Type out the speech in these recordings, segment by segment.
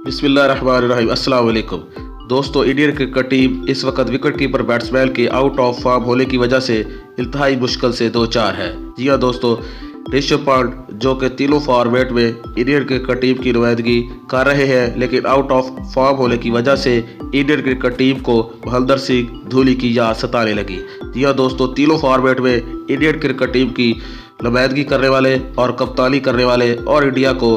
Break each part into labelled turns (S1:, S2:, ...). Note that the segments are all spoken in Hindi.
S1: बिस्मिल्लाहिर्रहमानिर्रहीम। अस्सलाम वालेकुम दोस्तों, इंडियन क्रिकेट टीम इस वक्त विकेट कीपर बैट्समैन के आउट ऑफ फॉर्म होने की वजह से इंतहाई मुश्किल से दो चार है। जी हाँ दोस्तों, ऋषभ पंत जो कि तीनों फॉर्मेट में इंडियन क्रिकेट टीम की नुमाइंदगी कर रहे हैं, लेकिन आउट ऑफ फॉर्म होने की वजह से इंडियन क्रिकेट टीम को महेंद्र सिंह धोनी की याद सताने लगी। जी हाँ दोस्तों, तीनों फॉर्मेट में इंडियन क्रिकेट टीम की नुमाइंदगी करने वाले और कप्तानी करने वाले और इंडिया को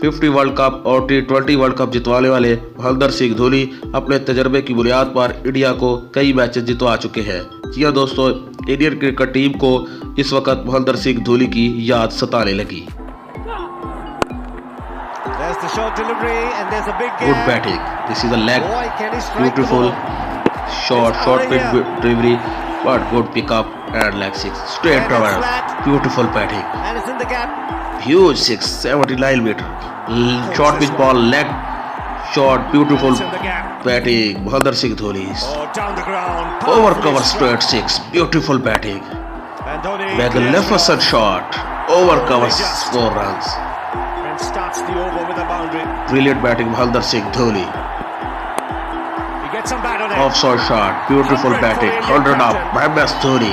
S1: 50 वर्ल्ड कप और T20 वर्ल्ड कप जितवाने वाले महेंद्र सिंह धोनी अपने तजर्बे की बुनियाद पर इंडिया को कई मैचेस जितवा चुके हैं। जी हाँ दोस्तों, इंडियन क्रिकेट टीम को इस वक्त महेंद्र सिंह धोनी की याद सताने लगी। Good batting, this is a leg, beautiful shot pitch delivery, but good pickup and leg six, straight driver, beautiful batting, huge six, 79 meter, short pitch ball, leg shot, beautiful batting, Mahendra Singh Dhoni, over cover straight six, beautiful batting, magnificent shot, over cover 4 runs, brilliant batting, Mahendra Singh Dhoni, offside shot, beautiful batting, 100 up, MS Dhoni।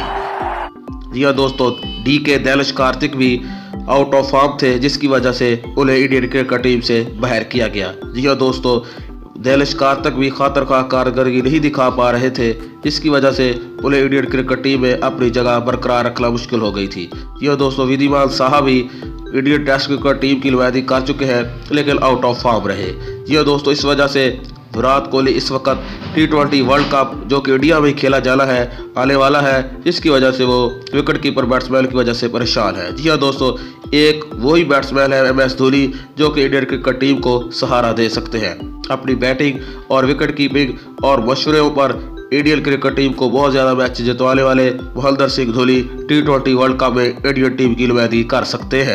S1: जी हाँ दोस्तों, DK दैनिश कार्तिक भी आउट ऑफ फॉर्म थे, जिसकी वजह से उन्हें इंडियन क्रिकेट टीम से बाहर किया गया। जी हाँ दोस्तों, दैनिश कार्तिक भी खातर खा कारकर्दगी नहीं दिखा पा रहे थे, जिसकी वजह से उन्हें इंडियन क्रिकेट टीम में अपनी जगह बरकरार रखना मुश्किल हो गई थी। जी हाँ दोस्तों, विधिमान साहा भी इंडियन टेस्ट क्रिकेट टीम की नुमाइंदगी कर चुके हैं, लेकिन आउट ऑफ फॉर्म रहे। जी हाँ दोस्तों, इस वजह से विराट कोहली इस वक्त T20 वर्ल्ड कप जो कि इंडिया में खेला जाना है आने वाला है, जिसकी वजह से वो विकेट कीपर बैट्समैन की वजह से परेशान है। जी हाँ दोस्तों, एक वही बैट्समैन है MS धोनी जो कि इंडियन क्रिकेट टीम को सहारा दे सकते हैं। अपनी बैटिंग और विकेट कीपिंग और मशवरों पर इंडियन क्रिकेट टीम को बहुत ज़्यादा मैच जितवाने वाले Mahendra Singh Dhoni T20 world cup में इंडियन टीम की नुमाइंदगी कर सकते हैं।